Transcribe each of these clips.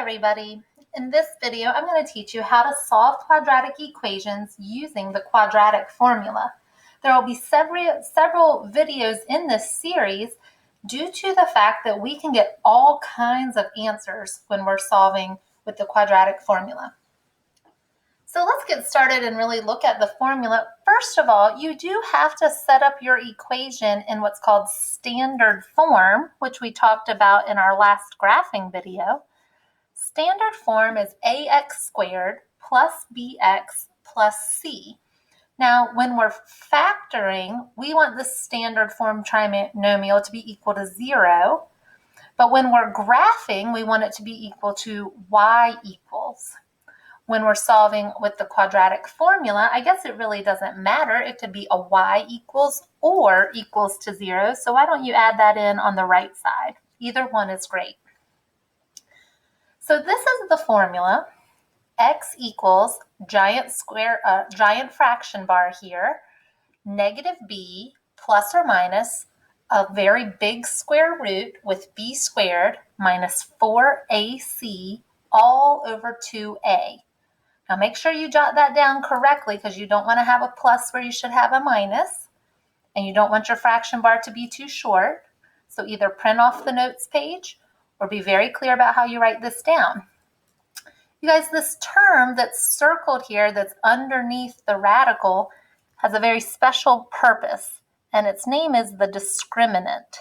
everybody. In this video, I'm going to teach you how to solve quadratic equations using the quadratic formula. There will be several videos in this series due to the fact that we can get all kinds of answers when we're solving with the quadratic formula. So let's get started and really look at the formula. First of all, you do have to set up your equation in what's called standard form, which we talked about in our last graphing video. Standard form is ax squared plus bx plus c. Now, when we're factoring, we want the standard form trinomial to be equal to 0. But when we're graphing, we want it to be equal to y equals. When we're solving with the quadratic formula, I guess it really doesn't matter. It could be a y equals or equals to 0. So why don't you add that in on the right side? Either one is great. So this is the formula. X equals giant fraction bar here, negative b plus or minus a very big square root with b squared minus 4ac all over 2a. Now make sure you jot that down correctly because you don't want to have a plus where you should have a minus, and you don't want your fraction bar to be too short. So either print off the notes page or be very clear about how you write this down. You guys, this term that's circled here that's underneath the radical has a very special purpose, and its name is the discriminant.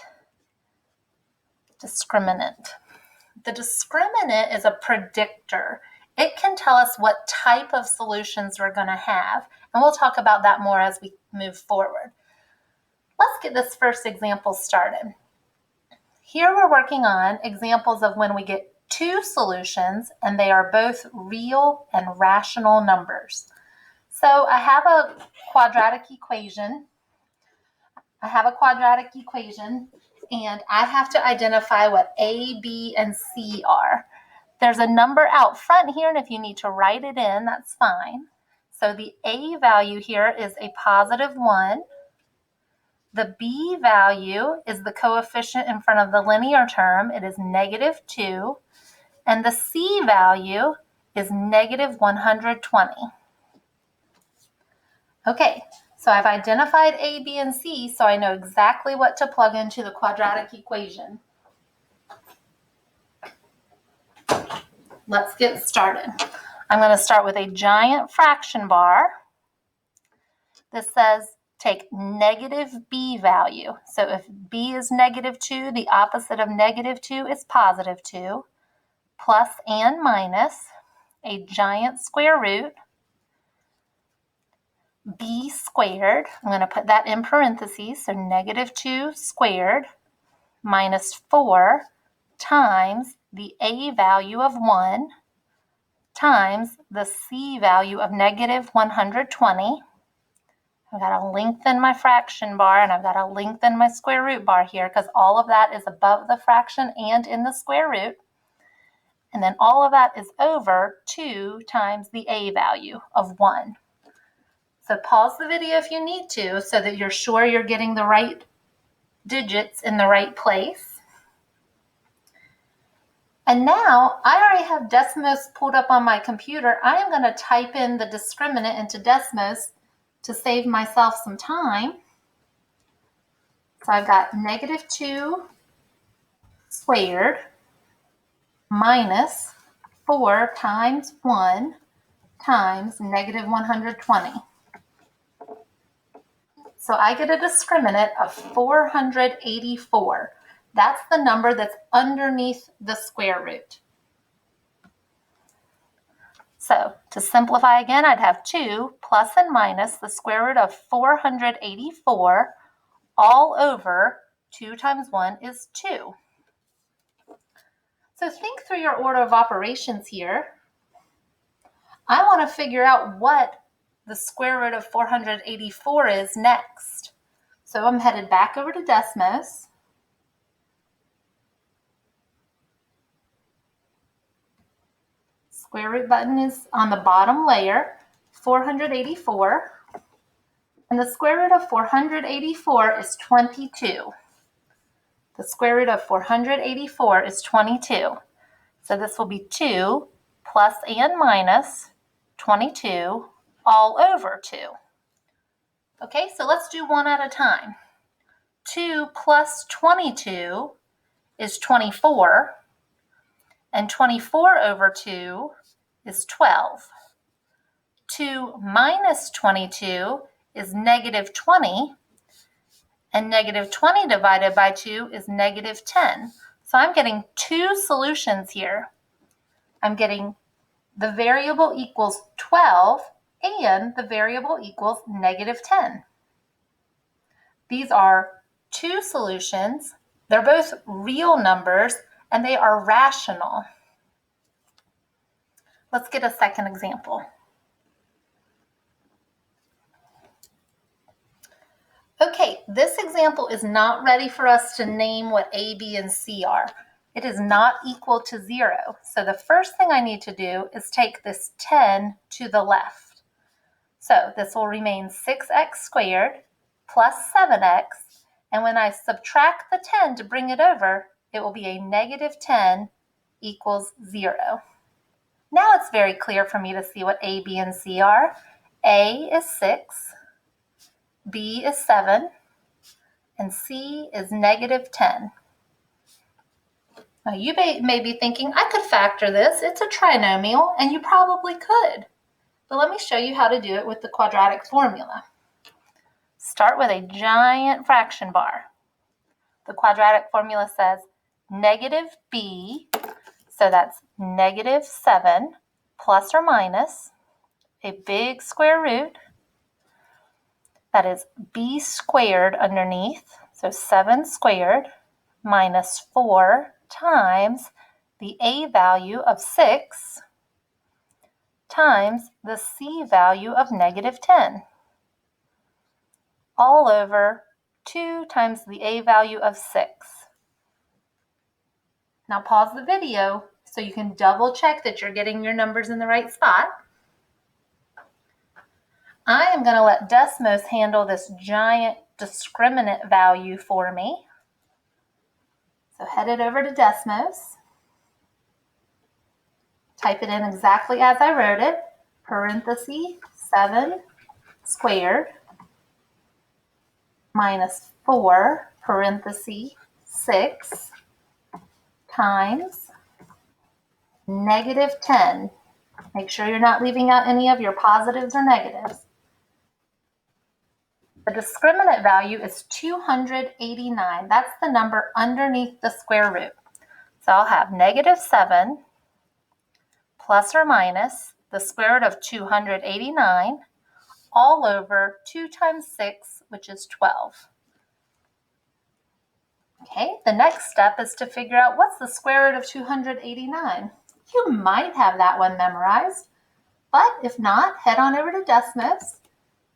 The discriminant is a predictor. It can tell us what type of solutions we're going to have, and we'll talk about that more as we move forward. Let's get this first example started. Here we're working on examples of when we get two solutions and they are both real and rational numbers. So I have a quadratic equation. And I have to identify what A, B, and C are. There's a number out front here, and if you need to write it in, that's fine. So the A value here is a positive 1. The B value is the coefficient in front of the linear term. It is negative 2. And the C value is negative 120. Okay, so I've identified A, B, and C, so I know exactly what to plug into the quadratic equation. Let's get started. I'm going to start with a giant fraction bar. This says take negative b value. So if b is negative 2, the opposite of negative 2 is positive 2. Plus and minus a giant square root, b squared. I'm going to put that in parentheses. So negative 2 squared minus 4 times the a value of 1 times the c value of negative 120. I've got to lengthen my fraction bar, and I've got to lengthen my square root bar here because all of that is above the fraction and in the square root. And then all of that is over 2 times the a value of 1. So pause the video if you need to so that you're sure you're getting the right digits in the right place. And now I already have Desmos pulled up on my computer. I am going to type in the discriminant into Desmos to save myself some time. So I've got negative 2 squared minus 4 times 1 times negative 120. So I get a discriminant of 484. That's the number that's underneath the square root. So to simplify again, I'd have 2 plus and minus the square root of 484 all over 2 times 1 is 2. So think through your order of operations here. I want to figure out what the square root of 484 is next. So I'm headed back over to Desmos. Square root button is on the bottom layer, 484. And the square root of 484 is 22. The square root of 484 is 22. So this will be 2 plus and minus 22 all over 2. Okay, so let's do one at a time. 2 plus 22 is 24, and 24 over 2 is 12. 2 minus 22 is negative 20, and negative 20 divided by 2 is negative 10. So I'm getting two solutions here. I'm getting the variable equals 12 and the variable equals negative 10. These are two solutions. They're both real numbers and they are rational. Let's get a second example. Okay, this example is not ready for us to name what A, B, and C are. It is not equal to 0. So the first thing I need to do is take this 10 to the left. So this will remain 6x squared plus 7x. And when I subtract the 10 to bring it over, it will be a negative 10 equals 0. Now it's very clear for me to see what A, B, and C are. A is 6, B is 7, and C is negative 10. Now you may be thinking, I could factor this. It's a trinomial, and you probably could. But let me show you how to do it with the quadratic formula. Start with a giant fraction bar. The quadratic formula says negative b, so that's negative 7 plus or minus a big square root, that is b squared underneath, so 7 squared minus 4 times the a value of 6 times the c value of negative 10, all over 2 times the a value of 6. Now pause the video so you can double check that you're getting your numbers in the right spot. I am going to let Desmos handle this giant discriminant value for me. So head it over to Desmos. Type it in exactly as I wrote it, parenthesis 7 squared minus 4 parenthesis 6 times negative 10. Make sure you're not leaving out any of your positives or negatives. The discriminant value is 289. That's the number underneath the square root. So I'll have negative 7 plus or minus the square root of 289 all over 2 times 6, which is 12. Okay, the next step is to figure out what's the square root of 289. You might have that one memorized, but if not, head on over to Desmos,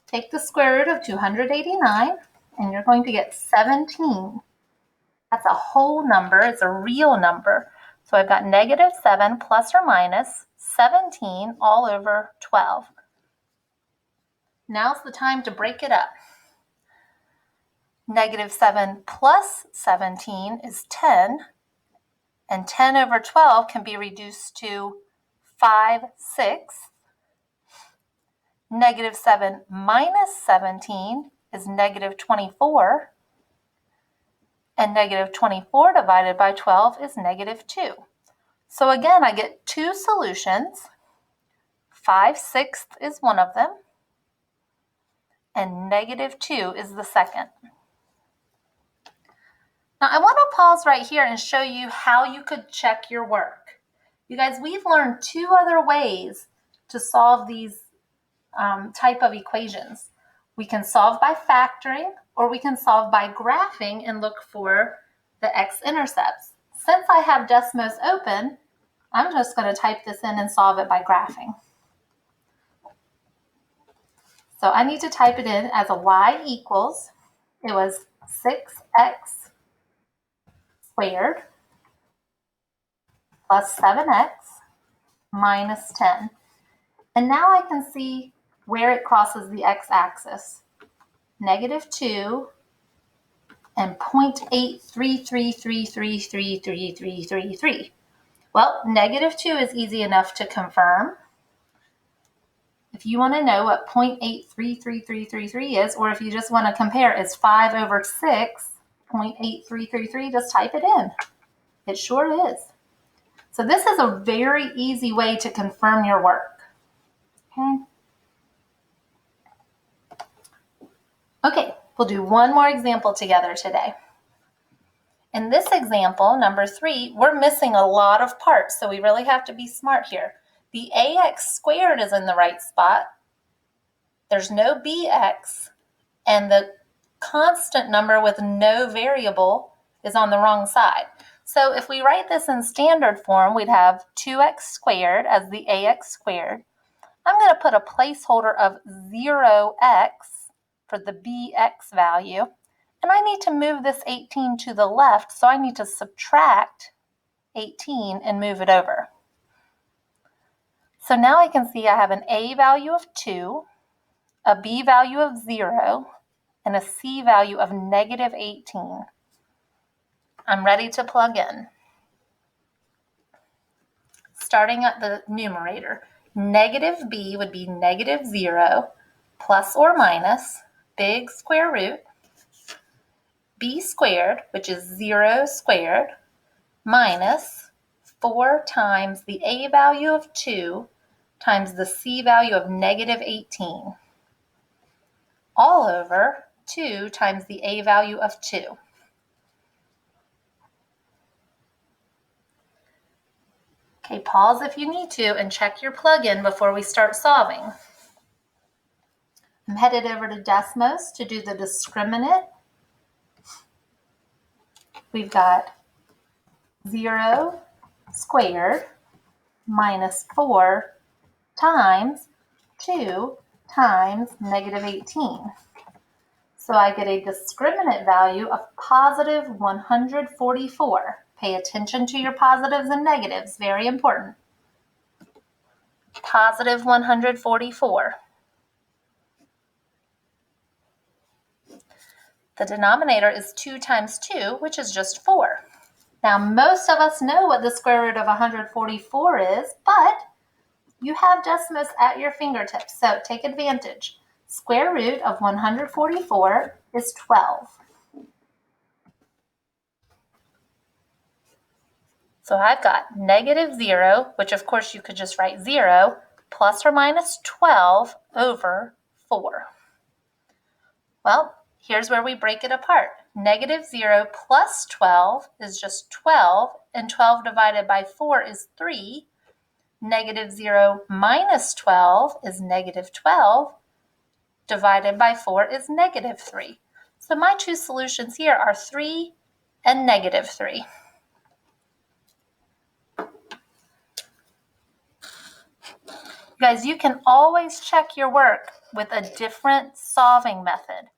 take the square root of 289, and you're going to get 17. That's a whole number, it's a real number. So I've got negative 7 plus or minus 17 all over 12. Now's the time to break it up. Negative 7 plus 17 is 10, and 10 over 12 can be reduced to 5/6. Negative 7 minus 17 is negative 24, and negative 24 divided by 12 is negative 2. So again, I get two solutions. 5/6 is one of them, and negative 2 is the second. Now I want to pause right here and show you how you could check your work. You guys, we've learned two other ways to solve these type of equations. We can solve by factoring, or we can solve by graphing and look for the x-intercepts. Since I have Desmos open, I'm just going to type this in and solve it by graphing. So I need to type it in as a y equals, it was 6x squared plus 7x minus 10. And now I can see where it crosses the x-axis. Negative 2 and 0.833333333. Well, -2 is easy enough to confirm. If you want to know what 0.83333 is, or if you just want to compare, is 5 over 6, 0.8333, just type it in. It sure is. So this is a very easy way to confirm your work. Okay, we'll do one more example together today. In this example, number 3, we're missing a lot of parts, so we really have to be smart here. The ax squared is in the right spot. There's no bx, and the constant number with no variable is on the wrong side. So if we write this in standard form, we'd have 2x squared as the ax squared. I'm going to put a placeholder of 0x for the bx value. And I need to move this 18 to the left, so I need to subtract 18 and move it over. So now I can see I have an a value of 2, a b value of 0, and a c value of -18. I'm ready to plug in. Starting at the numerator, -b would be -0 plus or minus big square root b squared, which is 0 squared, minus 4 times the a value of 2 times the c value of -18, all over 2 times the a value of 2. Okay, pause if you need to and check your plug-in before we start solving. I'm headed over to Desmos to do the discriminant. We've got 0 squared minus 4 times 2 times -18. So I get a discriminant value of positive 144. Pay attention to your positives and negatives, very important. Positive 144. The denominator is 2 times 2, which is just 4. Now, most of us know what the square root of 144 is, but you have Desmos at your fingertips, so take advantage. Square root of 144 is 12. So I've got -0, which of course you could just write 0, plus or minus 12 over 4. Well, here's where we break it apart. -0 plus 12 is just 12, and 12 divided by 4 is 3. -0 minus 12 is -12. Divided by 4 is -3. So my two solutions here are 3 and -3. Guys, you can always check your work with a different solving method.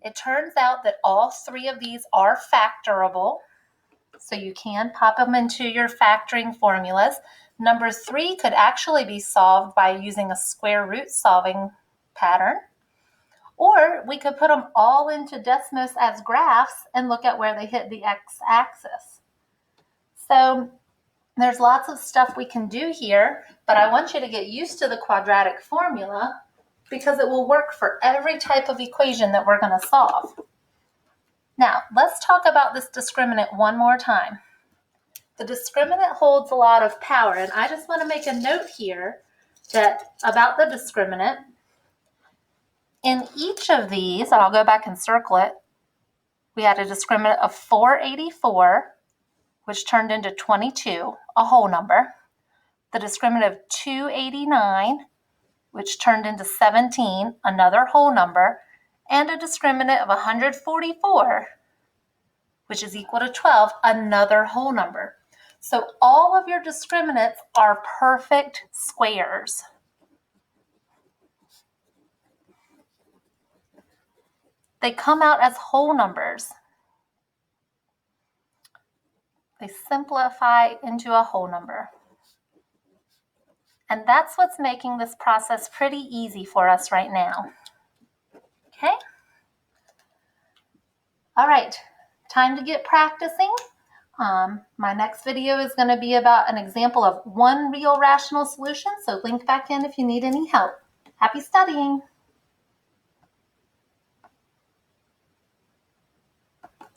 It turns out that all 3 of these are factorable, so you can pop them into your factoring formulas. Number 3 could actually be solved by using a square root solving pattern, or we could put them all into Desmos as graphs and look at where they hit the x-axis. So there's lots of stuff we can do here, but I want you to get used to the quadratic formula because it will work for every type of equation that we're going to solve. Now, let's talk about this discriminant one more time. The discriminant holds a lot of power, and I just want to make a note here that about the discriminant. In each of these, and I'll go back and circle it, we had a discriminant of 484, which turned into 22, a whole number. The discriminant of 289, which turned into 17, another whole number, and a discriminant of 144, which is equal to 12, another whole number. So all of your discriminants are perfect squares. They come out as whole numbers. They simplify into a whole number. And that's what's making this process pretty easy for us right now. Okay? All right, time to get practicing. My next video is going to be about an example of one real rational solution, so link back in if you need any help. Happy studying!